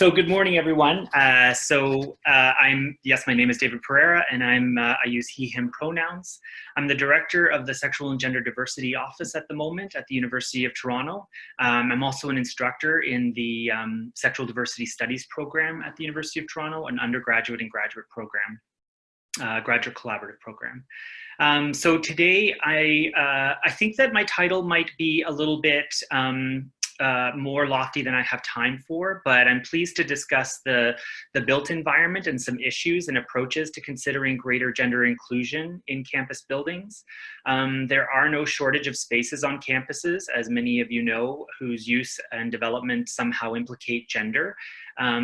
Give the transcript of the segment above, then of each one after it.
So good morning, everyone. Yes, my name is David Pereira, and I use he, him pronouns. I'm the director of the Sexual and Gender Diversity Office at the moment at the University of Toronto. I'm also an instructor in the Sexual Diversity Studies program at the University of Toronto, an undergraduate and graduate program, graduate collaborative program. So today, I think that my title might be a little bit more lofty than I have time for, but I'm pleased to discuss the built environment and some issues and approaches to considering greater gender inclusion in campus buildings. There are no shortage of spaces on campuses, as many of you know, whose use and development somehow implicate gender.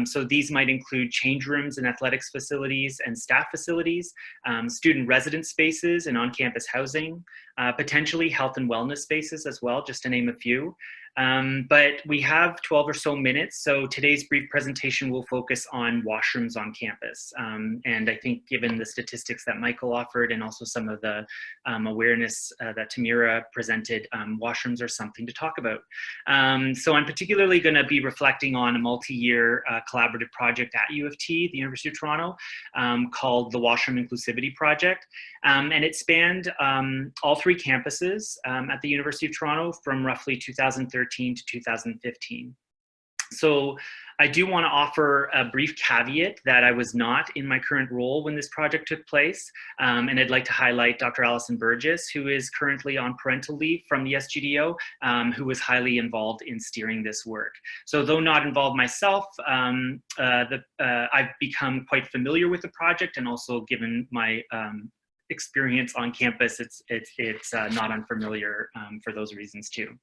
So these might include change rooms and athletics facilities and staff facilities, student residence spaces and on-campus housing, potentially health and wellness spaces as well, just to name a few. But we have 12 or so minutes, so today's brief presentation will focus on washrooms on campus. And I think given the statistics that Michael offered and also some of the awareness that Tamira presented, washrooms are something to talk about. So I'm particularly going to be reflecting on a multi-year collaborative project at U of T, the University of Toronto, called the Washroom Inclusivity Project. And it spanned all three campuses at the University of Toronto from roughly 2013 to 2015. So I do want to offer a brief caveat that I was not in my current role when this project took place. And I'd like to highlight Dr. Allison Burgess, who is currently on parental leave from the SGDO, who was highly involved in steering this work. So though not involved myself, I've become quite familiar with the project, and also given my experience on campus, it's not unfamiliar for those reasons too.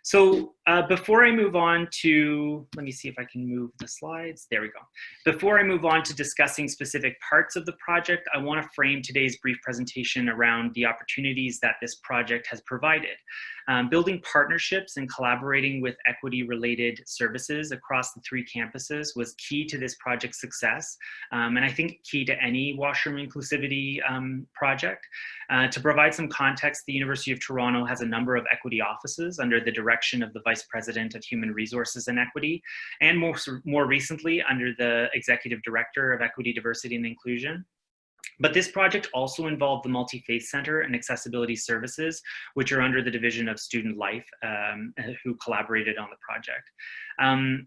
So before I move on to, let me see if I can move the slides. There we go. Before I move on to discussing specific parts of the project, I want to frame today's brief presentation around the opportunities that this project has provided. Building partnerships and collaborating with equity-related services across the three campuses was key to this project's success, and I think key to any washroom inclusivity project. To provide some context, the University of Toronto has a number of equity offices under the direction of the Vice President of Human Resources and Equity, and more recently under the Executive Director of Equity, Diversity and Inclusion. But this project also involved the Multi-Faith Center and Accessibility Services, which are under the Division of Student Life, who collaborated on the project.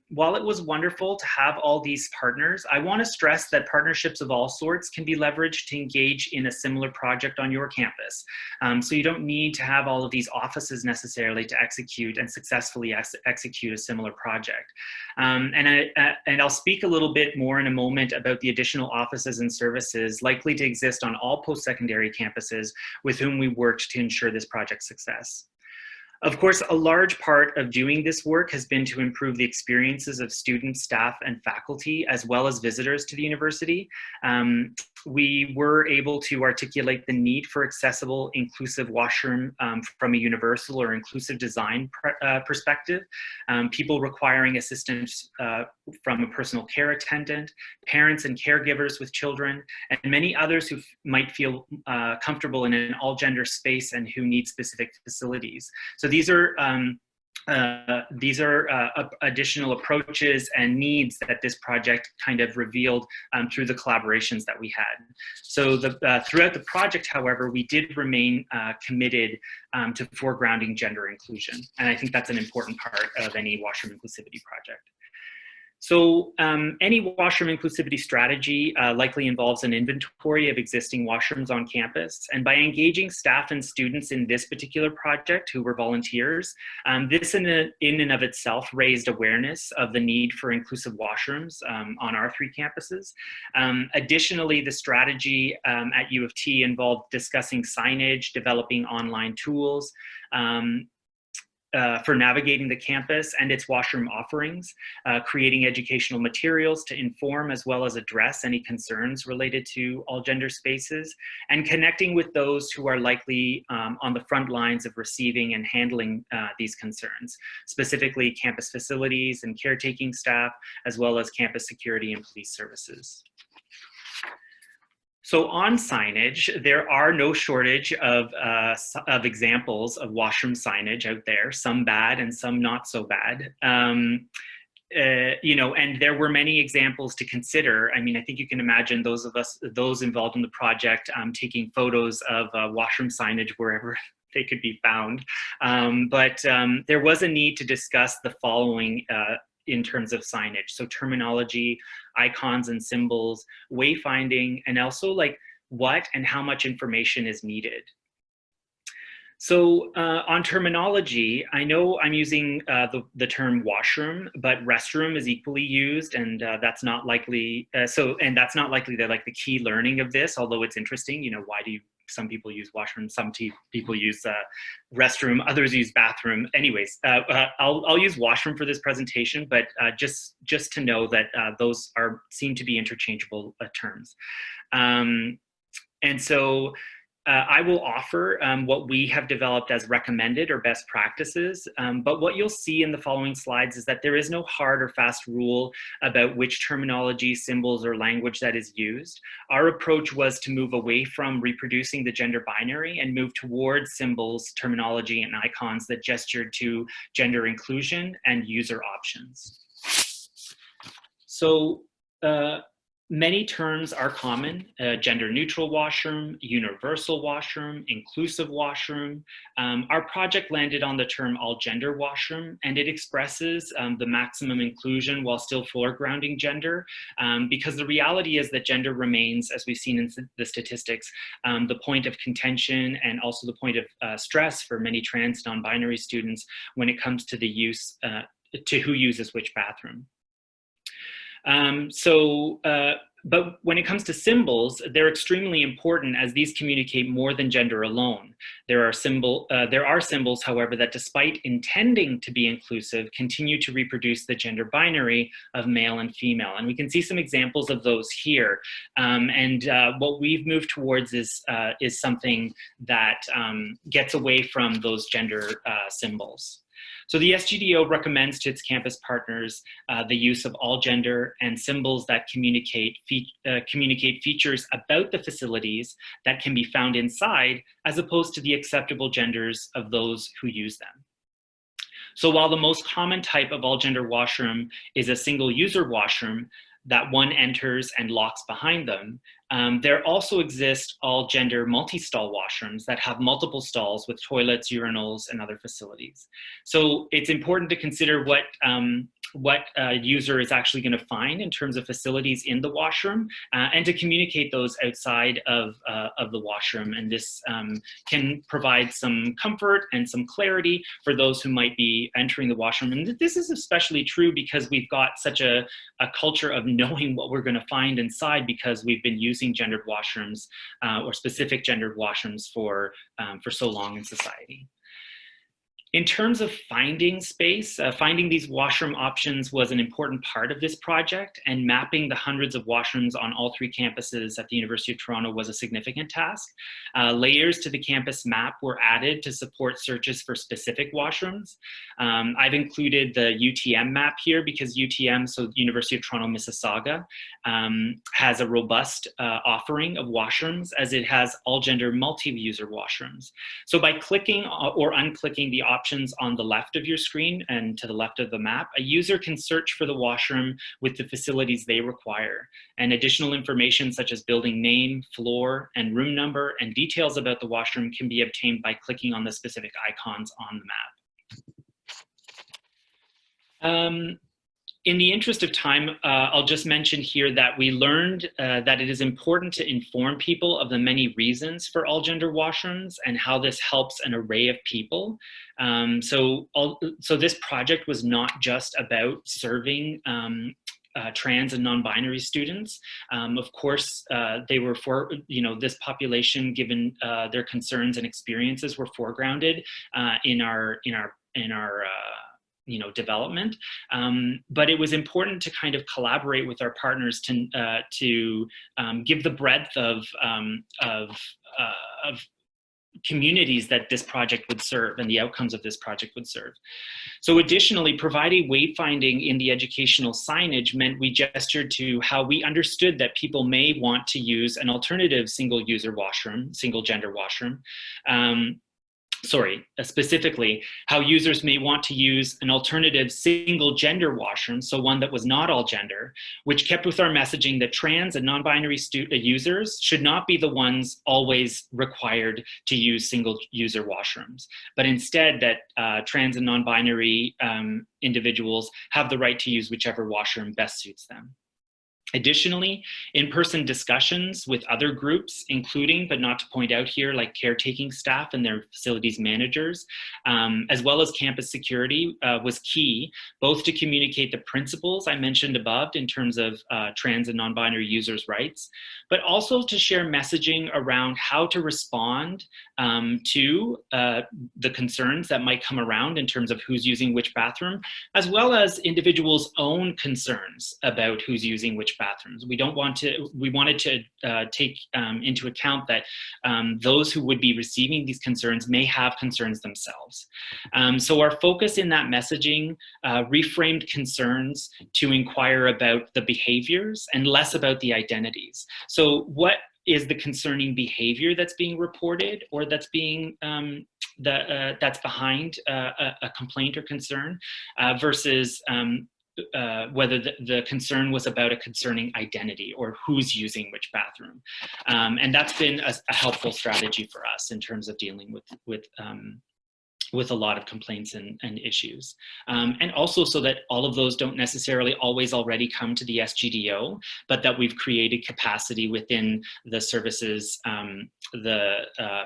While it was wonderful to have all these partners, I want to stress that partnerships of all sorts can be leveraged to engage in a similar project on your campus. So you don't need to have all of these offices necessarily to execute and successfully execute a similar project. And I'll speak a little bit more in a moment about the additional offices and services likely to exist on all post-secondary campuses with whom we worked to ensure this project's success. Of course, a large part of doing this work has been to improve the experiences of students, staff, and faculty, as well as visitors to the university. We were able to articulate the need for accessible, inclusive washroom from a universal or inclusive design perspective. People requiring assistance from a personal care attendant, parents and caregivers with children, and many others who might feel comfortable in an all-gender space and who need specific facilities. So these are additional approaches and needs that this project kind of revealed through the collaborations that we had. So throughout the project, however, we did remain committed to foregrounding gender inclusion. And I think that's an important part of any washroom inclusivity project. So any washroom inclusivity strategy likely involves an inventory of existing washrooms on campus. And by engaging staff and students in this particular project who were volunteers, this in and of itself raised awareness of the need for inclusive washrooms on our three campuses. Additionally, the strategy at U of T involved discussing signage, developing online tools, for navigating the campus and its washroom offerings, creating educational materials to inform as well as address any concerns related to all gender spaces, and connecting with those who are likely on the front lines of receiving and handling these concerns, specifically campus facilities and caretaking staff, as well as campus security and police services. So on signage, there are no shortage of examples of washroom signage out there, some bad and some not so bad. you know, and there were many examples to consider. I mean, I think you can imagine those involved in the project taking photos of washroom signage wherever they could be found. But there was a need to discuss the following in terms of signage. So terminology, icons and symbols, wayfinding, and also like what and how much information is needed. So on terminology, I know I'm using the term washroom, but restroom is equally used, and that's not likely. And that's not likely the key learning of this. Although it's interesting, you know, why do some people use washroom, some people use restroom, others use bathroom. Anyways, I'll use washroom for this presentation, but just to know that those seem to be interchangeable terms, and so. I will offer what we have developed as recommended or best practices, but what you'll see in the following slides is that there is no hard or fast rule about which terminology, symbols, or language that is used. Our approach was to move away from reproducing the gender binary and move towards symbols, terminology, and icons that gestured to gender inclusion and user options. So, many terms are common: gender neutral washroom, universal washroom, inclusive washroom. Our project landed on the term all gender washroom, and it expresses the maximum inclusion while still foregrounding gender, because the reality is that gender remains, as we've seen in the statistics, the point of contention and also the point of stress for many trans non-binary students when it comes to the use, to who uses which bathroom. But when it comes to symbols, they're extremely important as these communicate more than gender alone. There are symbols, however, that despite intending to be inclusive, continue to reproduce the gender binary of male and female. And we can see some examples of those here. What we've moved towards is something that gets away from those gender symbols. So the SGDO recommends to its campus partners the use of all gender and symbols that communicate features about the facilities that can be found inside, as opposed to the acceptable genders of those who use them. So while the most common type of all gender washroom is a single user washroom that one enters and locks behind them, there also exist all gender multi-stall washrooms that have multiple stalls with toilets, urinals, and other facilities. So it's important to consider what a user is actually going to find in terms of facilities in the washroom, and to communicate those outside of the washroom. And this can provide some comfort and some clarity for those who might be entering the washroom. And this is especially true because we've got such a culture of knowing what we're going to find inside, because we've been using gendered washrooms or specific gendered washrooms for so long in society. In terms of finding space, finding these washroom options was an important part of this project, and mapping the hundreds of washrooms on all 3 campuses at the University of Toronto was a significant task. Layers to the campus map were added to support searches for specific washrooms. I've included the UTM map here because UTM, so University of Toronto Mississauga, has a robust offering of washrooms, as it has all gender multi-user washrooms. So by clicking or unclicking the options on the left of your screen and to the left of the map, a user can search for the washroom with the facilities they require. And additional information such as building name, floor, and room number, and details about the washroom can be obtained by clicking on the specific icons on the map. In the interest of time, I'll just mention here that we learned that it is important to inform people of the many reasons for all gender washrooms and how this helps an array of people. So this project was not just about serving trans and non-binary students. Of course, they were for, this population, given their concerns and experiences, were foregrounded in our development, but it was important to kind of collaborate with our partners to give the breadth of communities that this project would serve and the outcomes of this project would serve. So additionally, providing wayfinding in the educational signage meant we gestured to how we understood that people may want to use an alternative single user washroom, single gender washroom. specifically how users may want to use an alternative single gender washroom, so one that was not all gender, which kept with our messaging that trans and non-binary users should not be the ones always required to use single user washrooms, but instead that trans and non-binary individuals have the right to use whichever washroom best suits them. Additionally, in-person discussions with other groups, including, but not to point out here, like caretaking staff and their facilities managers, as well as campus security, was key, both to communicate the principles I mentioned above in terms of trans and non-binary users' rights, but also to share messaging around how to respond to the concerns that might come around in terms of who's using which bathroom, as well as individuals' own concerns about who's using which bathrooms. We wanted to take into account that those who would be receiving these concerns may have concerns themselves. So our focus in that messaging reframed concerns to inquire about the behaviors and less about the identities. So what is the concerning behavior that's being reported or that's being that's behind a complaint or concern versus whether the concern was about a concerning identity or who's using which bathroom. And that's been a helpful strategy for us in terms of dealing with a lot of complaints and issues. And also so that all of those don't necessarily always already come to the SGDO, but that we've created capacity within the services, the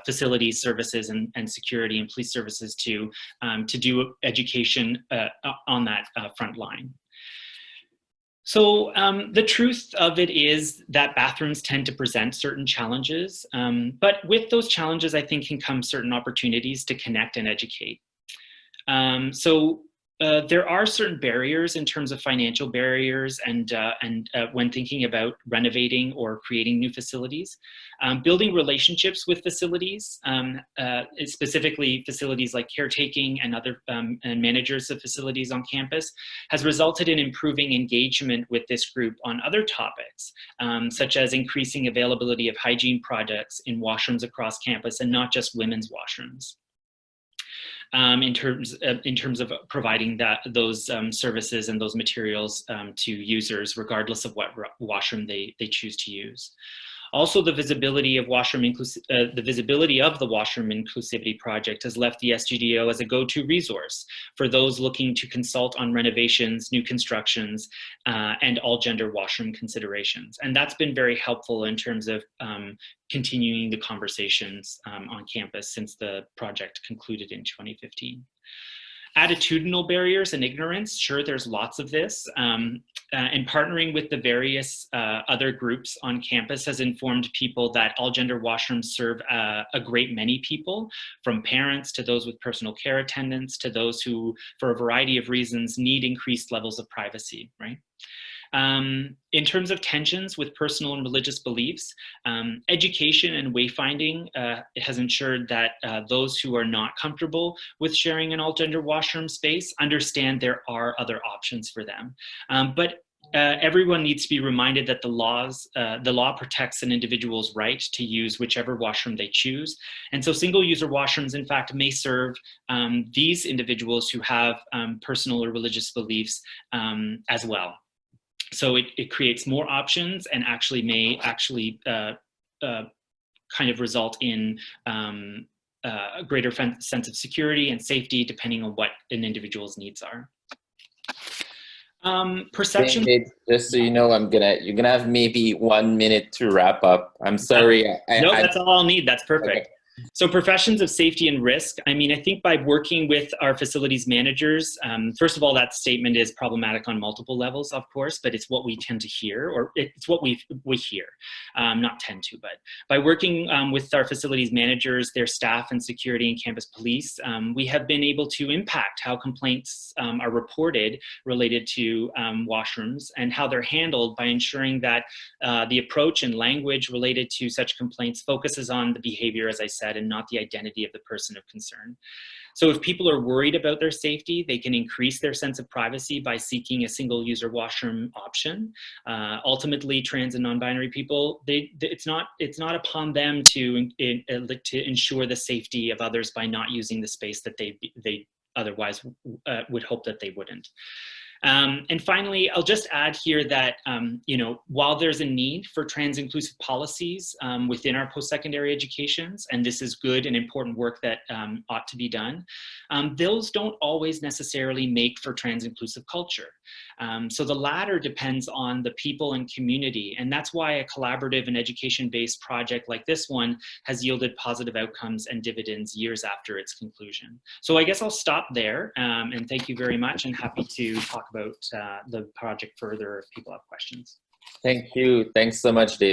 facilities services and security and police services to do education on that front line. So the truth of it is that bathrooms tend to present certain challenges, but with those challenges, I think can come certain opportunities to connect and educate. There are certain barriers in terms of financial barriers and when thinking about renovating or creating new facilities. Building relationships with facilities, specifically facilities like caretaking and other and managers of facilities on campus, has resulted in improving engagement with this group on other topics, such as increasing availability of hygiene products in washrooms across campus and not just women's washrooms. In terms of providing those services and those materials to users, regardless of what washroom they choose to use. Also, the visibility of the Washroom Inclusivity Project has left the SGDO as a go-to resource for those looking to consult on renovations, new constructions, and all gender washroom considerations. And that's been very helpful in terms of continuing the conversations on campus since the project concluded in 2015. Attitudinal barriers and ignorance, sure, there's lots of this. And partnering with the various other groups on campus has informed people that all gender washrooms serve a great many people, from parents to those with personal care attendants to those who, for a variety of reasons, need increased levels of privacy, right? In terms of tensions with personal and religious beliefs, education and wayfinding has ensured that those who are not comfortable with sharing an all-gender washroom space understand there are other options for them. But everyone needs to be reminded that the law protects an individual's right to use whichever washroom they choose. And so single-user washrooms, in fact, may serve these individuals who have personal or religious beliefs as well. So it creates more options and may kind of result in a greater sense of security and safety depending on what an individual's needs are. Perception. David, just so you know, you're gonna have maybe 1 minute to wrap up. I'm sorry. No, that's all I'll need. That's perfect. Okay. So professions of safety and risk, I mean, I think by working with our facilities managers, first of all, that statement is problematic on multiple levels, of course, but it's what we tend to hear, or it's what we hear, not tend to, but by working with our facilities managers, their staff and security and campus police, we have been able to impact how complaints are reported related to washrooms and how they're handled by ensuring that the approach and language related to such complaints focuses on the behavior, as I said, said, and not the identity of the person of concern. So if people are worried about their safety, they can increase their sense of privacy by seeking a single user washroom option. Ultimately, trans and non-binary people, it's not upon them to ensure the safety of others by not using the space that they otherwise would hope that they wouldn't. And finally, I'll just add here that, while there's a need for trans inclusive policies within our post-secondary educations, and this is good and important work that ought to be done, those don't always necessarily make for trans inclusive culture. So the latter depends on the people and community, and that's why a collaborative and education-based project like this one has yielded positive outcomes and dividends years after its conclusion. So I guess I'll stop there, and thank you very much, and happy to talk about the project further if people have questions. Thank you. Thanks so much, Dave.